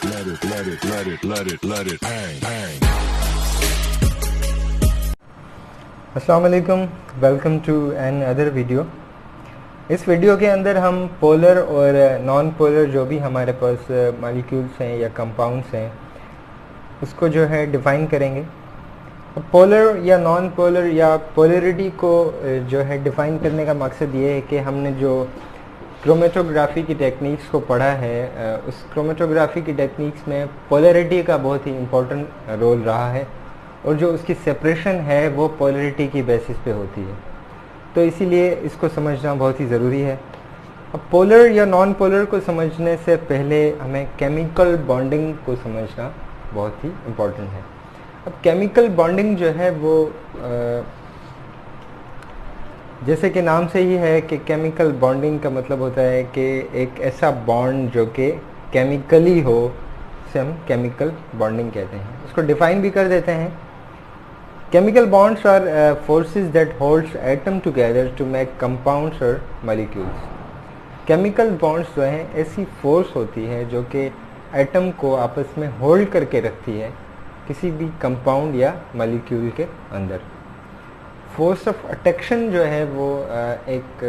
bang. अस्सलाम वालेकुम, welcome to another video. इस वीडियो के अंदर हम पोलर और नॉन पोलर जो भी हमारे पास मॉलिक्यूल्स हैं या कंपाउंड्स हैं उसको जो है डिफ़ाइन करेंगे। अब पोलर या नॉन पोलर या पोलरिटी को जो है डिफ़ाइन करने का मकसद ये है कि हमने जो क्रोमेटोग्राफी की टेक्निक्स को पढ़ा है उस क्रोमेटोग्राफी की टेक्निक्स में पोलरिटी का बहुत ही इम्पोर्टेंट रोल रहा है और जो उसकी सेपरेशन है वो पोलरिटी की बेसिस पे होती है, तो इसीलिए इसको समझना बहुत ही ज़रूरी है। अब पोलर या नॉन पोलर को समझने से पहले हमें केमिकल बॉन्डिंग को समझना बहुत ही इम्पोर्टेंट है। अब केमिकल बॉन्डिंग जो है वो जैसे कि नाम से ही है कि केमिकल बॉन्डिंग का मतलब होता है कि एक ऐसा बॉन्ड जो कि केमिकली हो से हम केमिकल बॉन्डिंग कहते हैं। उसको डिफाइन भी कर देते हैं। Chemical bonds are forces that holds atom together to make compounds और मॉलिक्यूल्स। केमिकल बॉन्ड्स जो हैं ऐसी फोर्स होती है जो कि एटम को आपस में होल्ड करके रखती है किसी भी कंपाउंड या मॉलिक्यूल के अंदर। फोर्स ऑफ अट्रैक्शन जो है वो एक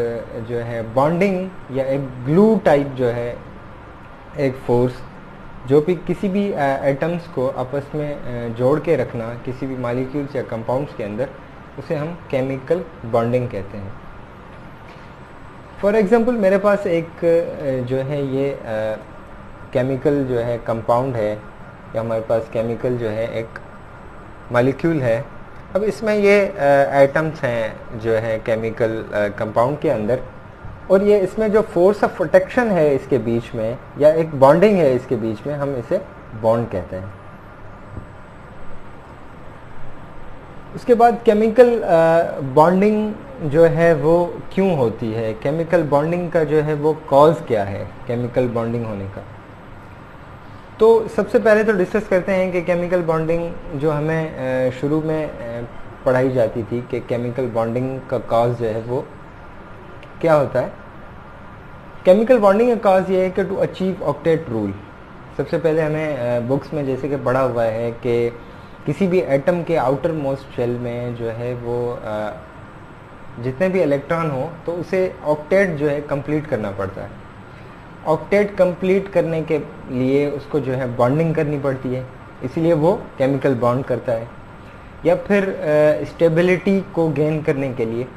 जो है बॉन्डिंग या एक ग्लू टाइप जो है एक फोर्स जो भी किसी भी एटम्स को आपस में जोड़ के रखना किसी भी मॉलिक्यूल्स या कंपाउंड्स के अंदर, उसे हम केमिकल बॉन्डिंग कहते हैं। फॉर एग्जांपल मेरे पास एक जो है ये केमिकल जो है कंपाउंड है या हमारे पास केमिकल जो है एक मॉलिक्यूल है। अब इसमें ये एटम्स हैं जो है केमिकल कंपाउंड के अंदर, और ये इसमें जो फोर्स ऑफ अट्रैक्शन है इसके बीच में या एक बॉन्डिंग है इसके बीच में, हम इसे बॉन्ड कहते हैं। उसके बाद केमिकल बॉन्डिंग जो है वो क्यों होती है, केमिकल बॉन्डिंग का जो है वो कॉज क्या है केमिकल बॉन्डिंग होने का। तो सबसे पहले तो डिस्कस करते हैं कि केमिकल बॉन्डिंग जो हमें शुरू में पढ़ाई जाती थी कि केमिकल बॉन्डिंग का कॉज जो है वो क्या होता है। केमिकल बॉन्डिंग का कॉज ये है कि टू अचीव ऑक्टेट रूल। सबसे पहले हमें बुक्स में जैसे कि पढ़ा हुआ है कि किसी भी एटम के आउटर मोस्ट शेल में जो है वो जितने भी इलेक्ट्रॉन हो तो उसे ऑक्टेट जो है कंप्लीट करना पड़ता है। ऑक्टेट कंप्लीट करने के लिए उसको जो है बॉन्डिंग करनी पड़ती है, इसीलिए वो केमिकल बॉन्ड करता है। या फिर स्टेबिलिटी को गेन करने के लिए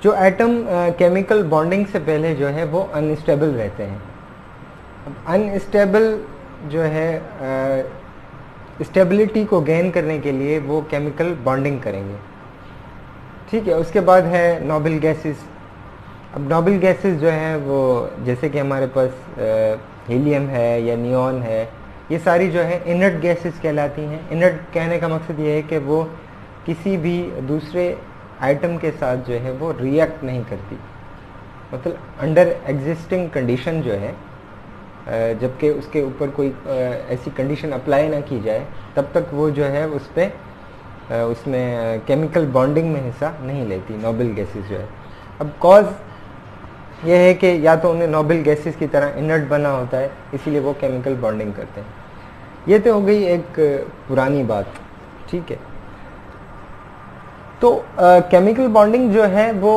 जो एटम केमिकल बॉन्डिंग से पहले जो है वो अनस्टेबल रहते हैं। अब अनस्टेबल जो है स्टेबिलिटी को गेन करने के लिए वो केमिकल बॉन्डिंग करेंगे, ठीक है। उसके बाद है नोबल गैसेस। अब नोबल गैसेस जो है वो जैसे कि हमारे पास हीलियम है या नियॉन है, ये सारी जो है इनर्ट गैसेस कहलाती हैं। इनर्ट कहने का मकसद ये है कि वो किसी भी दूसरे आइटम के साथ जो है वो रिएक्ट नहीं करती, मतलब अंडर एग्जिस्टिंग कंडीशन जो है जबकि उसके ऊपर कोई ऐसी कंडीशन अप्लाई ना की जाए तब तक वो जो है उस पर उसमें केमिकल बॉन्डिंग में हिस्सा नहीं लेती नोबल गैसेस जो है। अब कॉज ये है कि या तो उन्हें नोबल गैसेस की तरह इनर्ट बना होता है इसीलिए वो केमिकल बॉन्डिंग करते हैं। ये तो हो गई एक पुरानी बात, ठीक है। तो केमिकल बॉन्डिंग जो है वो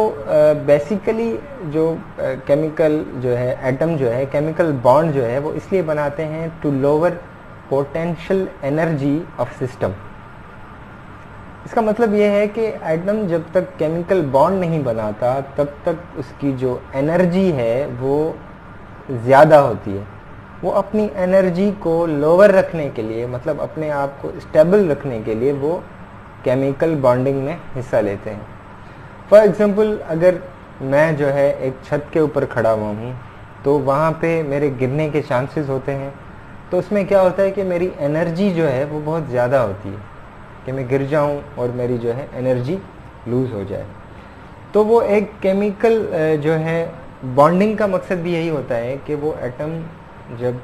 बेसिकली जो केमिकल जो है एटम जो है केमिकल बॉन्ड जो है वो इसलिए बनाते हैं to lower potential energy of system. इसका मतलब ये है कि एटम जब तक केमिकल बॉन्ड नहीं बनाता तब तक उसकी जो एनर्जी है वो ज़्यादा होती है। वो अपनी एनर्जी को लोअर रखने के लिए, मतलब अपने आप को स्टेबल रखने के लिए वो केमिकल बॉन्डिंग में हिस्सा लेते हैं। फॉर एग्जांपल अगर मैं जो है एक छत के ऊपर खड़ा हुआ हूँ तो वहाँ पे मेरे गिरने के चांसेस होते हैं, तो उसमें क्या होता है कि मेरी एनर्जी जो है वो बहुत ज़्यादा होती है कि मैं गिर जाऊँ और मेरी जो है एनर्जी लूज़ हो जाए। तो वो एक केमिकल जो है बॉन्डिंग का मकसद भी यही होता है कि वो एटम जब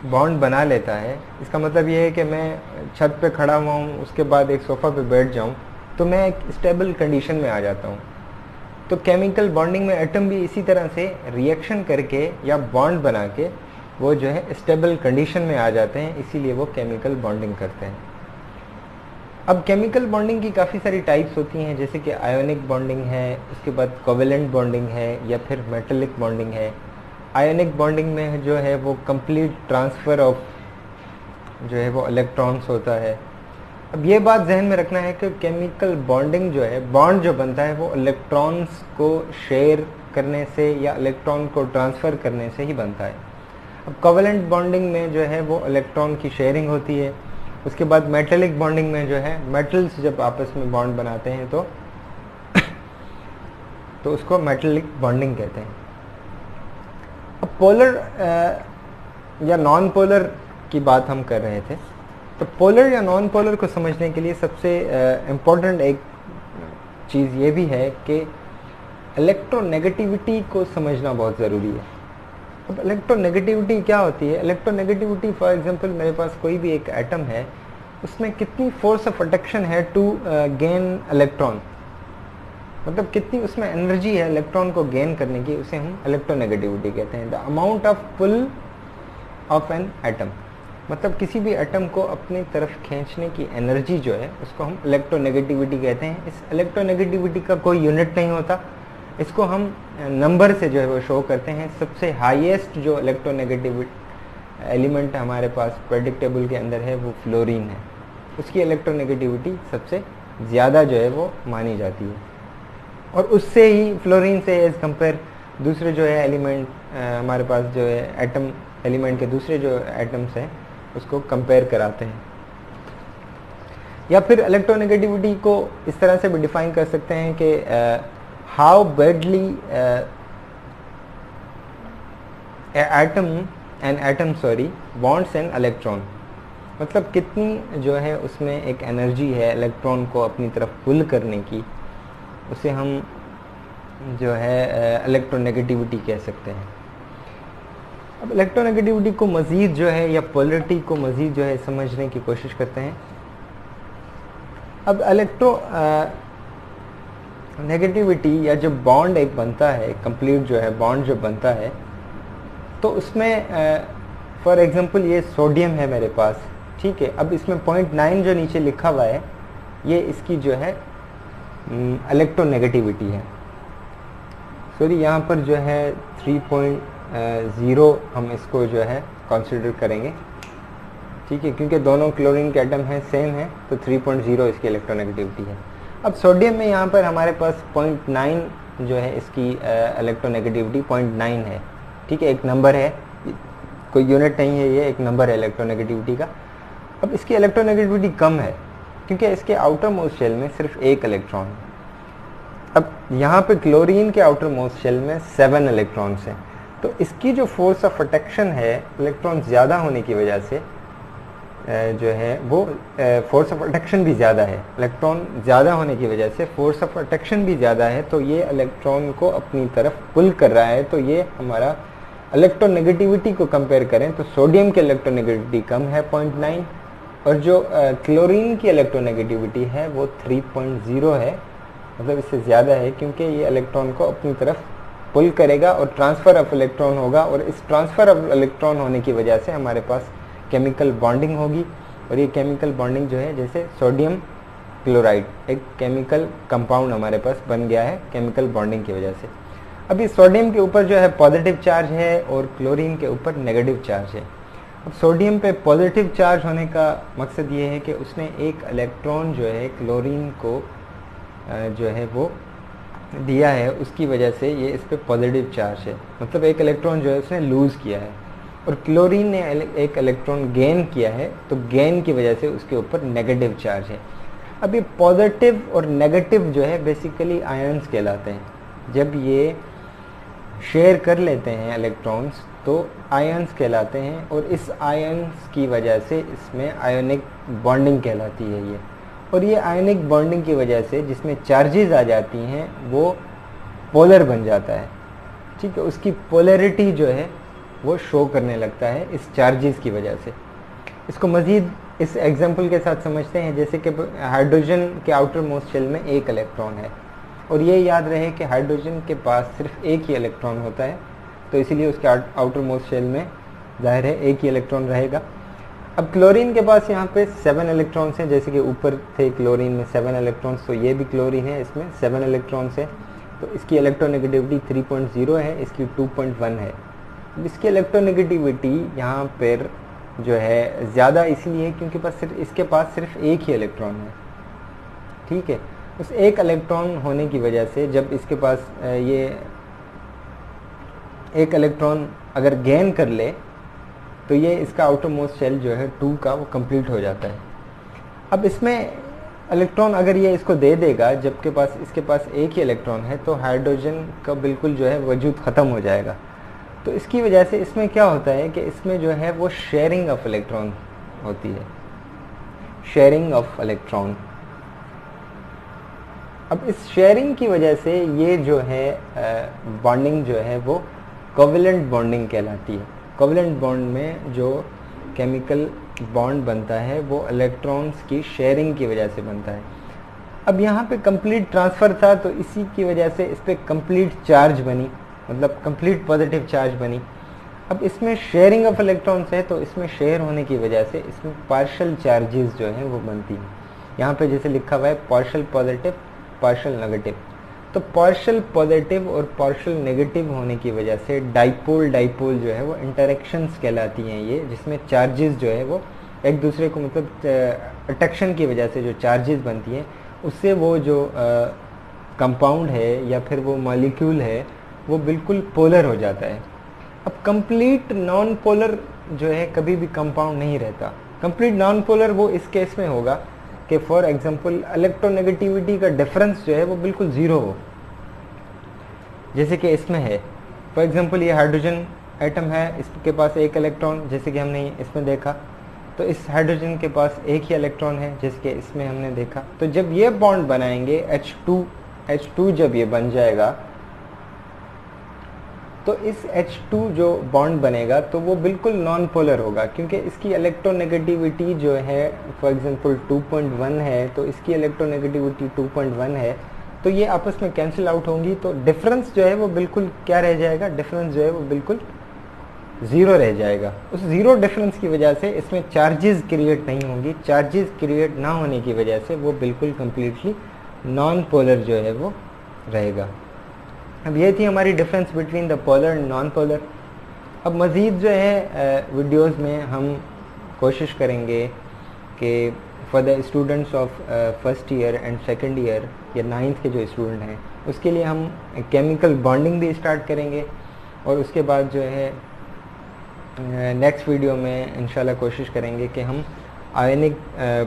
बॉन्ड बना लेता है, इसका मतलब ये है कि मैं छत पे खड़ा हुआ हूँ उसके बाद एक सोफ़ा पे बैठ जाऊँ तो मैं एक स्टेबल कंडीशन में आ जाता हूँ। तो केमिकल बॉन्डिंग में एटम भी इसी तरह से रिएक्शन करके या बॉन्ड बना के वो जो है स्टेबल कंडीशन में आ जाते हैं, इसीलिए वो केमिकल बॉन्डिंग करते हैं। अब केमिकल बॉन्डिंग की काफ़ी सारी टाइप्स होती हैं, जैसे कि आयोनिक बॉन्डिंग है, उसके बाद कोवेलेंट बॉन्डिंग है, या फिर मेटेलिक बॉन्डिंग है। आयोनिक बॉन्डिंग में जो है वो कंप्लीट ट्रांसफ़र ऑफ जो है वो इलेक्ट्रॉन्स होता है। अब ये बात जहन में रखना है कि केमिकल बॉन्डिंग जो है, बॉन्ड जो बनता है वो इलेक्ट्रॉन्स को शेयर करने से या इलेक्ट्रॉन को ट्रांसफ़र करने से ही बनता है। अब कोवेलेंट बॉन्डिंग में जो है वो इलेक्ट्रॉन की शेयरिंग होती है। उसके बाद मेटेलिक बॉन्डिंग में जो है मेटल्स जब आपस में बॉन्ड बनाते हैं तो उसको मेटेलिक बॉन्डिंग कहते हैं। अब पोलर या नॉन पोलर की बात हम कर रहे थे, तो पोलर या नॉन पोलर को समझने के लिए सबसे इम्पोर्टेंट एक चीज़ ये भी है कि इलेक्ट्रोनेगेटिविटी को समझना बहुत ज़रूरी है। अब इलेक्ट्रोनेगेटिविटी क्या होती है? इलेक्ट्रोनेगेटिविटी फॉर एग्जांपल मेरे पास कोई भी एक एटम है, उसमें कितनी फोर्स ऑफ अट्रैक्शन है टू गेन इलेक्ट्रॉन, मतलब कितनी उसमें एनर्जी है इलेक्ट्रॉन को गेन करने की, उसे हम इलेक्ट्रोनेगेटिविटी कहते हैं। The amount of pull of an atom, मतलब किसी भी एटम को अपनी तरफ खींचने की एनर्जी जो है उसको हम इलेक्ट्रोनेगेटिविटी कहते हैं। इस इलेक्ट्रोनेगेटिविटी का कोई यूनिट नहीं होता, इसको हम नंबर से जो है वो शो करते हैं। सबसे हाईएस्ट जो इलेक्ट्रोनेगेटिव एलिमेंट हमारे पास पीरियोडिक टेबल के अंदर है वो फ्लोरीन है, उसकी इलेक्ट्रोनेगेटिविटी सबसे ज़्यादा जो है वो मानी जाती है। और उससे ही फ्लोरीन से एज कंपेयर दूसरे जो है एलिमेंट हमारे पास जो है एटम एलिमेंट के दूसरे जो एटम्स हैं उसको कंपेयर कराते हैं। या फिर इलेक्ट्रोनेगेटिविटी को इस तरह से भी डिफाइन कर सकते हैं कि how badly an atom wants an electron, मतलब कितनी जो है उसमें एक एनर्जी है इलेक्ट्रॉन को अपनी तरफ पुल करने की, उसे हम जो है इलेक्ट्रोनेगेटिविटी कह सकते हैं। अब इलेक्ट्रोनेगेटिविटी को मज़ीद जो है या पोलरिटी को मज़ीद जो है समझने की कोशिश करते हैं। अब नेगेटिविटी या जब बॉन्ड एक बनता है, कंप्लीट जो है बॉन्ड जब बनता है, तो उसमें फॉर एग्जांपल ये सोडियम है मेरे पास, ठीक है। अब इसमें 0.9 जो नीचे लिखा हुआ है ये इसकी जो है इलेक्ट्रोनेगेटिविटी है। सॉरी, यहाँ पर जो है 3.0 हम इसको जो है कंसिडर करेंगे, ठीक है, क्योंकि दोनों क्लोरीन के एटम हैं सेम है, तो 3.0 इसकी इलेक्ट्रोनेगेटिविटी है। अब सोडियम में यहाँ पर हमारे पास 0.9 जो है इसकी इलेक्ट्रोनेगेटिविटी 0.9 है, ठीक है, एक नंबर है, कोई यूनिट नहीं है, ये एक नंबर है इलेक्ट्रोनेगेटिविटी का। अब इसकी इलेक्ट्रोनेगेटिविटी कम है क्योंकि इसके आउटर मोस्ट शेल में सिर्फ एक इलेक्ट्रॉन है। अब यहाँ पे क्लोरीन के आउटर मोस्ट शेल में 7 इलेक्ट्रॉन्स हैं, तो इसकी जो फोर्स ऑफ अट्रैक्शन है इलेक्ट्रॉन ज़्यादा होने की वजह से जो है वो फोर्स ऑफ अट्रैक्शन भी ज़्यादा है, इलेक्ट्रॉन ज़्यादा होने की वजह से फोर्स ऑफ अट्रैक्शन भी ज़्यादा है, तो ये इलेक्ट्रॉन को अपनी तरफ पुल कर रहा है। तो ये हमारा इलेक्ट्रोनेगेटिविटी को कंपेयर करें तो सोडियम की इलेक्ट्रोनेगेटिविटी कम है 0.9, और जो क्लोरीन की इलेक्ट्रोनेगेटिविटी है वो 3.0 है, मतलब इससे ज़्यादा है, क्योंकि ये इलेक्ट्रॉन को अपनी तरफ पुल करेगा और ट्रांसफ़र ऑफ इलेक्ट्रॉन होगा, और इस ट्रांसफ़र ऑफ इलेक्ट्रॉन होने की वजह से हमारे पास केमिकल बॉन्डिंग होगी। और ये केमिकल बॉन्डिंग जो है, जैसे सोडियम क्लोराइड एक केमिकल कंपाउंड हमारे पास बन गया है केमिकल बॉन्डिंग की वजह से। अभी सोडियम के ऊपर जो है पॉजिटिव चार्ज है और क्लोरीन के ऊपर नेगेटिव चार्ज है। अब सोडियम पे पॉजिटिव चार्ज होने का मकसद ये है कि उसने एक इलेक्ट्रॉन जो है क्लोरीन को जो है वो दिया है, उसकी वजह से ये इस पर पॉजिटिव चार्ज है, मतलब एक इलेक्ट्रॉन जो है उसने लूज़ किया है। और क्लोरीन ने एक इलेक्ट्रॉन गेन किया है, तो गेन की वजह से उसके ऊपर नेगेटिव चार्ज है। अब ये पॉजिटिव और नेगेटिव जो है बेसिकली आयन्स कहलाते हैं। जब ये शेयर कर लेते हैं इलेक्ट्रॉन्स तो आयन्स कहलाते हैं, और इस आयन्स की वजह से इसमें आयोनिक बॉन्डिंग कहलाती है ये। और ये आयोनिक बॉन्डिंग की वजह से जिसमें चार्जेस आ जाती हैं वो पोलर बन जाता है, ठीक है, उसकी पोलैरिटी जो है वो शो करने लगता है इस चार्जेस की वजह से। इसको मज़ीद इस एग्जांपल के साथ समझते हैं, जैसे कि हाइड्रोजन के आउटर मोस्ट शेल में एक इलेक्ट्रॉन है, और ये याद रहे कि हाइड्रोजन के पास सिर्फ एक ही इलेक्ट्रॉन होता है, तो इसीलिए उसके आउटर मोस्ट शेल में जाहिर है एक ही इलेक्ट्रॉन रहेगा। अब क्लोरीन के पास यहाँ पे 7 इलेक्ट्रॉन्स हैं, जैसे कि ऊपर थे क्लोरीन में 7 इलेक्ट्रॉन्स, तो ये भी क्लोरीन है, इसमें 7 इलेक्ट्रॉन्स है। तो इसकी इलेक्ट्रोनेगेटिविटी 3.0 है, इसकी 2.1 है। इसकी इलेक्ट्रोनेगेटिविटी यहाँ पर जो है ज़्यादा इसलिए क्योंकि इसके पास सिर्फ एक ही इलेक्ट्रॉन है, ठीक है। उस एक इलेक्ट्रॉन होने की वजह से जब इसके पास ये एक इलेक्ट्रॉन अगर गेन कर ले तो ये इसका आउटर मोस्ट शेल जो है 2 का वो कंप्लीट हो जाता है। अब इसमें इलेक्ट्रॉन अगर ये इसको दे देगा जबकि इसके पास एक ही इलेक्ट्रॉन है, तो हाइड्रोजन का बिल्कुल जो है वजूद ख़त्म हो जाएगा। तो इसकी वजह से इसमें क्या होता है कि इसमें जो है वो शेयरिंग ऑफ इलेक्ट्रॉन होती है, शेयरिंग ऑफ इलेक्ट्रॉन। अब इस शेयरिंग की वजह से ये जो है बॉन्डिंग जो है वो कोवेलेंट बॉन्डिंग कहलाती है। कोवेलेंट बॉन्ड में जो केमिकल बॉन्ड बनता है वो इलेक्ट्रॉन्स की शेयरिंग की वजह से बनता है। अब यहाँ पे कंप्लीट ट्रांसफ़र था, तो इसी की वजह से इस पर कंप्लीट चार्ज बनी, मतलब कंप्लीट पॉजिटिव चार्ज बनी। अब इसमें शेयरिंग ऑफ इलेक्ट्रॉन्स है, तो इसमें शेयर होने की वजह से इसमें पार्शियल चार्जेस जो हैं वो बनती हैं। यहाँ पे जैसे लिखा हुआ है पार्शियल पॉजिटिव, पार्शियल नेगेटिव। तो पार्शियल पॉजिटिव और पार्शियल नेगेटिव होने की वजह से डाइपोल डाइपोल जो है वो इंटरेक्शंस कहलाती हैं ये, जिसमें चार्जेस जो है वो एक दूसरे को, मतलब अट्रैक्शन की वजह से जो चार्जेस बनती हैं उससे वो जो कंपाउंड है या फिर वो मॉलिक्यूल है वो बिल्कुल पोलर हो जाता है। अब कंप्लीट नॉन पोलर जो है कभी भी कंपाउंड नहीं रहता। कंप्लीट नॉन पोलर वो इस केस में होगा कि फॉर एग्जांपल इलेक्ट्रोनेगेटिविटी का डिफरेंस जो है वो बिल्कुल ज़ीरो हो, जैसे कि इसमें है। फॉर एग्जांपल ये हाइड्रोजन एटम है, इसके पास एक इलेक्ट्रॉन, जैसे कि हमने इसमें देखा। तो इस हाइड्रोजन के पास एक ही इलेक्ट्रॉन है, जैसे कि इसमें हमने देखा। तो जब ये बॉन्ड बनाएंगे H2 जब ये बन जाएगा, तो इस H2 जो बॉन्ड बनेगा तो वो बिल्कुल नॉन पोलर होगा, क्योंकि इसकी इलेक्ट्रोनेगेटिविटी जो है फॉर एग्जांपल 2.1 है, तो इसकी इलेक्ट्रोनेगेटिविटी 2.1 है। तो ये आपस में कैंसिल आउट होंगी, तो डिफरेंस जो है वो बिल्कुल क्या रह जाएगा, डिफरेंस जो है वो बिल्कुल ज़ीरो रह जाएगा। उस ज़ीरो डिफरेंस की वजह से इसमें चार्जेस क्रिएट नहीं होंगी। चार्जेस क्रिएट ना होने की वजह से वो बिल्कुल कम्प्लीटली नॉन पोलर जो है वो रहेगा। अब ये थी हमारी difference between the polar and non polar. अब मज़ीद जो है वीडियोस में हम कोशिश करेंगे कि for the students of first year and second year या 9th के जो स्टूडेंट हैं उसके लिए हम केमिकल बॉन्डिंग भी स्टार्ट करेंगे, और उसके बाद जो है नेक्स्ट वीडियो में इंशाल्लाह कोशिश करेंगे कि हम आयनिक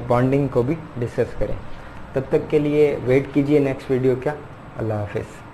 बॉन्डिंग को भी डिस्कस करें। तब तक के लिए वेट कीजिए नेक्स्ट वीडियो का। अल्लाह हाफिज़।